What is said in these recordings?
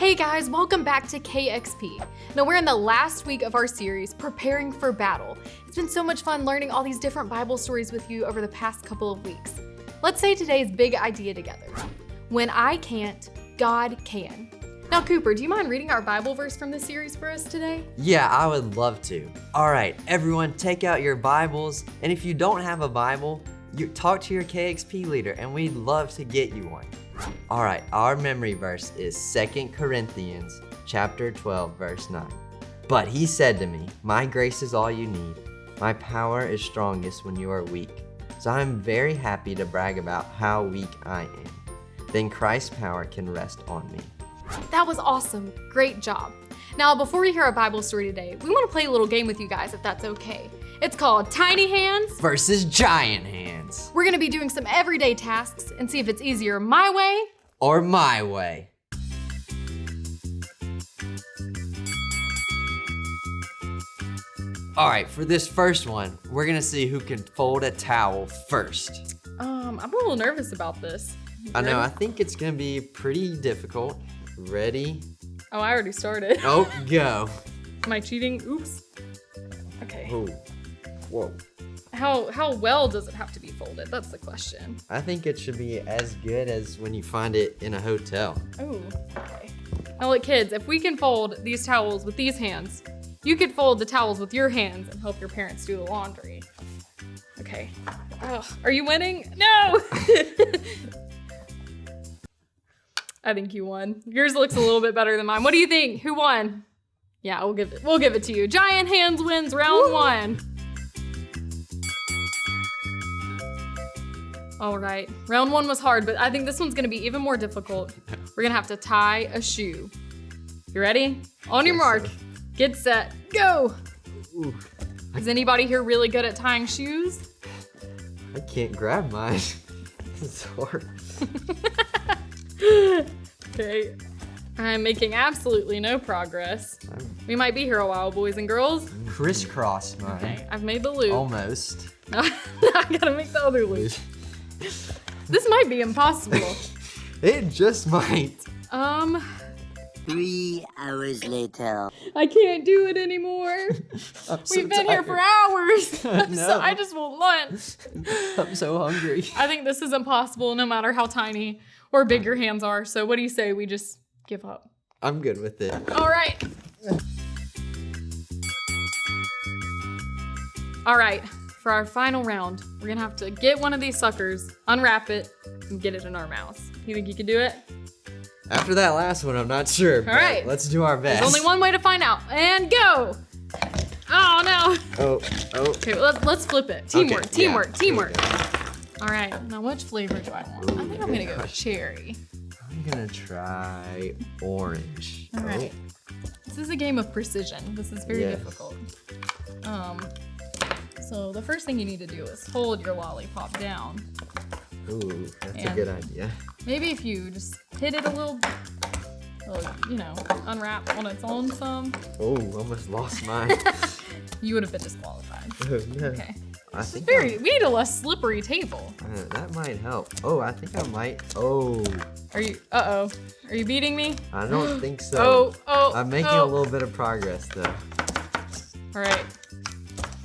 Hey guys, welcome back to KXP. Now we're in the last week of our series, Preparing for Battle. It's been so much fun learning all these different Bible stories with you over the past couple of weeks. Let's say today's big idea together. When I can't, God can. Now Cooper, do you mind reading our Bible verse from this series for us today? Yeah, I would love to. All right, everyone take out your Bibles, and if you don't have a Bible, you talk to your KXP leader and we'd love to get you one. All right, our memory verse is 2 Corinthians chapter 12, verse 9. But he said to me, my grace is all you need. My power is strongest when you are weak. So I'm very happy to brag about how weak I am. Then Christ's power can rest on me. That was awesome. Great job. Now, before we hear our Bible story today, we want to play a little game with you guys, if that's okay. It's called Tiny Hands versus Giant Hands. We're going to be doing some everyday tasks and see if it's easier my way or my way. All right, for this first one, we're gonna see who can fold a towel first. I'm a little nervous about this. I know, I think it's gonna be pretty difficult. Ready? Oh, I already started. Oh, go. Am I cheating? Oops. Okay. Oh, whoa. How well does it have to be folded? That's the question. I think it should be as good as when you find it in a hotel. Oh, okay. Now look, kids, if we can fold these towels with these hands, you could fold the towels with your hands and help your parents do the laundry. Okay. Ugh, are you winning? No! I think you won. Yours looks a little bit better than mine. What do you think? Who won? Yeah, we'll give it to you. Giant Hands wins round one. All right, round one was hard, but I think this one's gonna be even more difficult. We're gonna have to tie a shoe. You ready? On your mark, get set, go! Ooh. Is anybody here really good at tying shoes? I can't grab mine. It's hard. Okay, I'm making absolutely no progress. We might be here a while, boys and girls. Crisscross mine. Okay, I've made the loop. Almost. I gotta make the other loop. This might be impossible. It just might. 3 hours later. I can't do it anymore. We've been here for hours. No. I just want lunch. I'm so hungry. I think this is impossible no matter how tiny or big your hands are. So what do you say we just give up? I'm good with it. All right. All right, for our final round, we're gonna have to get one of these suckers, unwrap it, and get it in our mouths. You think you can do it? After that last one, I'm not sure. All right. Let's do our best. There's only one way to find out, and go! Oh no. Oh. Okay, let's flip it. Teamwork, Okay, yeah. teamwork. All right, now which flavor do I want? I think I'm gonna go with cherry. I'm gonna try orange. All right. This is a game of precision. This is very difficult. So the first thing you need to do is hold your lollipop down. Ooh, that's a And good idea. maybe if you just hit it a little, unwrap on its own some, Oh, almost lost mine. you would have been disqualified. Oh, no. Okay. I think We need a less slippery table. that might help. Oh, I think I might. Oh, Are you beating me? I don't think so. Oh. I'm making a little bit of progress though. All right.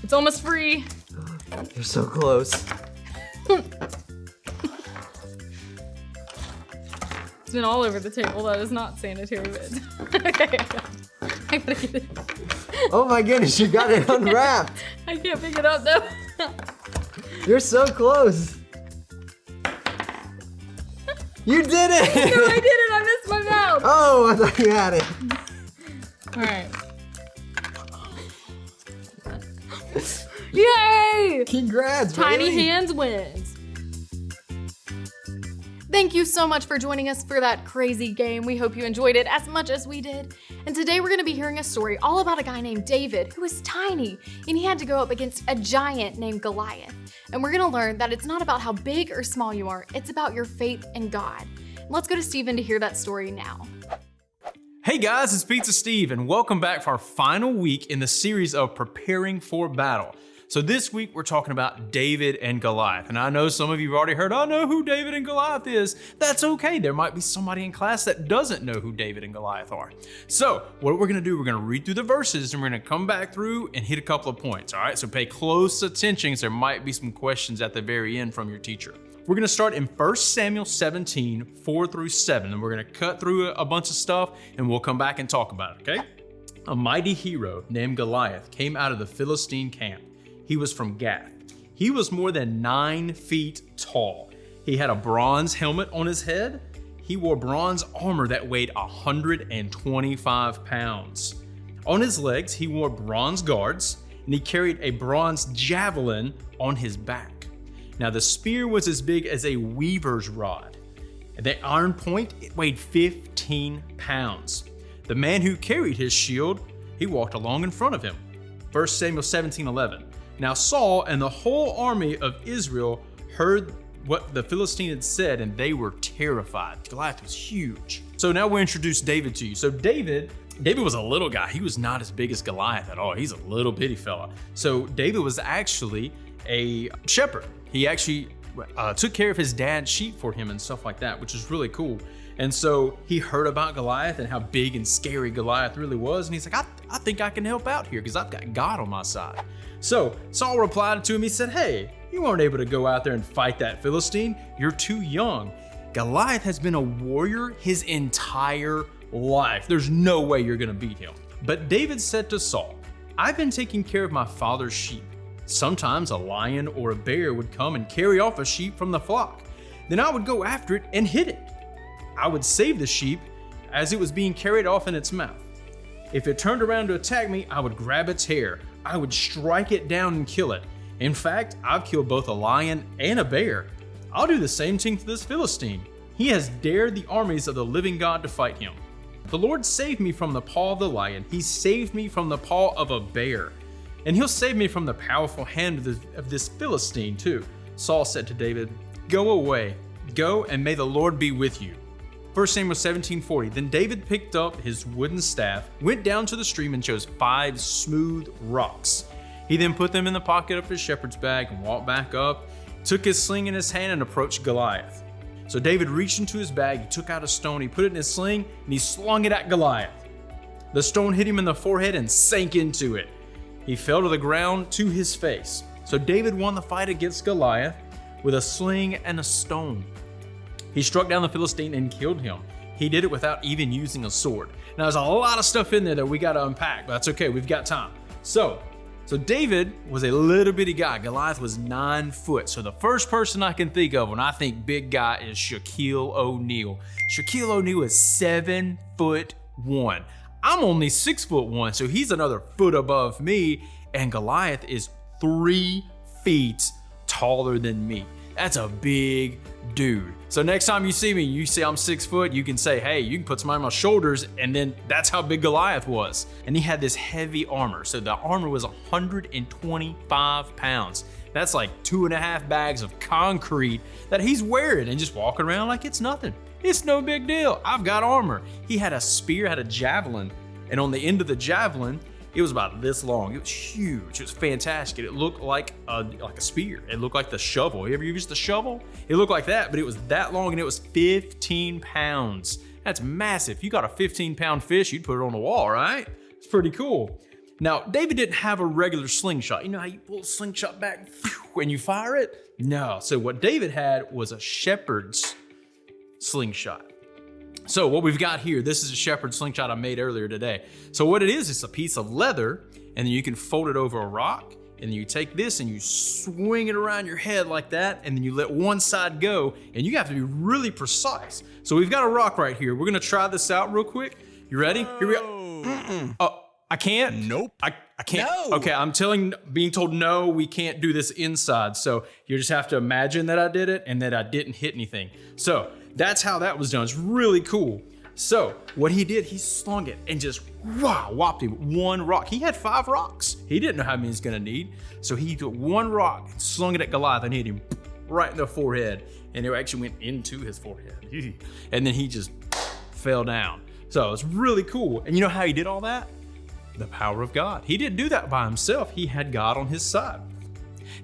It's almost free. You're so close. It's been all over the table. That is not sanitary. Okay, I gotta get it. Oh my goodness, you got it unwrapped. I can't pick it up though. You're so close. You did it! No, I didn't. I missed my mouth. Oh, I thought you had it. All right. Yay! Congrats, Tiny Bailey. Hands wins. Thank you so much for joining us for that crazy game. We hope you enjoyed it as much as we did. And today we're gonna be hearing a story all about a guy named David who was tiny and he had to go up against a giant named Goliath. And we're gonna learn that it's not about how big or small you are, it's about your faith in God. Let's go to Stephen to hear that story now. Hey guys, it's Pizza Steve, and welcome back for our final week in the series of Preparing for Battle. So this week we're talking about David and Goliath. And I know some of you have already heard, I know who David and Goliath is. That's okay. There might be somebody in class that doesn't know who David and Goliath are. So what we're going to do, we're going to read through the verses and we're going to come back through and hit a couple of points. All right. So pay close attention because there might be some questions at the very end from your teacher. We're going to start in 1 Samuel 17, 4 through 7. And we're going to cut through a bunch of stuff and we'll come back and talk about it. Okay. A mighty hero named Goliath came out of the Philistine camp. He was from Gath. He was more than 9 feet tall. He had a bronze helmet on his head. He wore bronze armor that weighed 125 pounds. On his legs, he wore bronze guards, and he carried a bronze javelin on his back. Now, the spear was as big as a weaver's rod. The iron point, it weighed 15 pounds. The man who carried his shield, he walked along in front of him. 1 Samuel 17:11. Now Saul and the whole army of Israel heard what the Philistine had said, and they were terrified. Goliath was huge. So now we'll introduce David to you. So David was a little guy. He was not as big as Goliath at all. He's a little bitty fella. So David was actually a shepherd. He actually took care of his dad's sheep for him and stuff like that, which is really cool. And so he heard about Goliath and how big and scary Goliath really was. And he's like, I think I can help out here because I've got God on my side. So Saul replied to him. He said, hey, you weren't able to go out there and fight that Philistine. You're too young. Goliath has been a warrior his entire life. There's no way you're going to beat him. But David said to Saul, I've been taking care of my father's sheep. Sometimes a lion or a bear would come and carry off a sheep from the flock. Then I would go after it and hit it. I would save the sheep as it was being carried off in its mouth. If it turned around to attack me, I would grab its hair. I would strike it down and kill it. In fact, I've killed both a lion and a bear. I'll do the same thing to this Philistine. He has dared the armies of the living God to fight him. The Lord saved me from the paw of the lion. He saved me from the paw of a bear. And he'll save me from the powerful hand of this Philistine too. Saul said to David, go away. Go and may the Lord be with you. 1 Samuel 17:40. Then David picked up his wooden staff, went down to the stream and chose 5 smooth rocks. He then put them in the pocket of his shepherd's bag and walked back up, took his sling in his hand and approached Goliath. So David reached into his bag, he took out a stone, he put it in his sling, and he slung it at Goliath. The stone hit him in the forehead and sank into it. He fell to the ground to his face. So David won the fight against Goliath with a sling and a stone. He struck down the Philistine and killed him. He did it without even using a sword. Now there's a lot of stuff in there that we got to unpack, but that's okay, we've got time. So David was a little bitty guy. Goliath was 9 foot. So the first person I can think of when I think big guy is Shaquille O'Neal. Shaquille O'Neal is 7'1". I'm only 6'1", so he's another foot above me, and Goliath is 3 feet taller than me. That's a big dude. So next time you see me, you see I'm 6 foot, you can say, hey, you can put somebody on my shoulders, and then that's how big Goliath was. And he had this heavy armor. So the armor was 125 pounds. That's like 2.5 bags of concrete that he's wearing and just walking around like it's nothing. It's no big deal. I've got armor. He had a spear, had a javelin, and on the end of the javelin, it was about this long. It was huge. It was fantastic. It looked like a spear. It looked like the shovel. You ever used the shovel? It looked like that, but it was that long and it was 15 pounds. That's massive. If you got a 15-pound fish, you'd put it on the wall, right? It's pretty cool. Now, David didn't have a regular slingshot. You know how you pull a slingshot back when you fire it? No. So what David had was a shepherd's slingshot. So what we've got here, this is a shepherd's slingshot I made earlier today. So what it is, it's a piece of leather, and then you can fold it over a rock, and then you take this and you swing it around your head like that, and then you let one side go, and you have to be really precise. So we've got a rock right here. We're gonna try this out real quick. You ready? Here we go. Oh, I can't? Nope. I can't. No. Okay, I'm being told no, we can't do this inside. So you just have to imagine that I did it and that I didn't hit anything. So that's how that was done. It's really cool. So what he did, he slung it and just whopped him with one rock. He had 5 rocks. He didn't know how many he's gonna need. So he took one rock and slung it at Goliath and hit him right in the forehead. And it actually went into his forehead. And then he just fell down. So it's really cool. And you know how he did all that? The power of God. He didn't do that by himself. He had God on his side.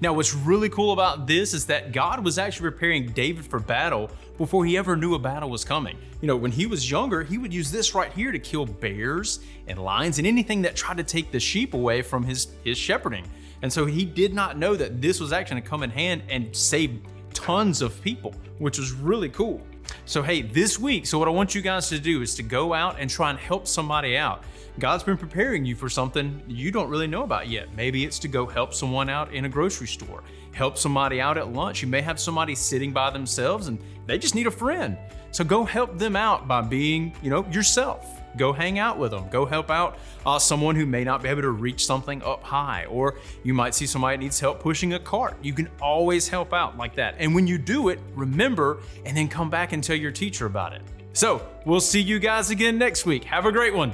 Now, what's really cool about this is that God was actually preparing David for battle before he ever knew a battle was coming. When he was younger, he would use this right here to kill bears and lions and anything that tried to take the sheep away from his shepherding. And so he did not know that this was actually going to come in hand and save tons of people, which was really cool. So hey, this week, what I want you guys to do is to go out and try and help somebody out. God's been preparing you for something you don't really know about yet. Maybe it's to go help someone out in a grocery store, help somebody out at lunch. You may have somebody sitting by themselves and they just need a friend. So go help them out by being, yourself. Go hang out with them. Go help out someone who may not be able to reach something up high, or you might see somebody that needs help pushing a cart. You can always help out like that. And when you do it, remember, and then come back and tell your teacher about it. So we'll see you guys again next week. Have a great one.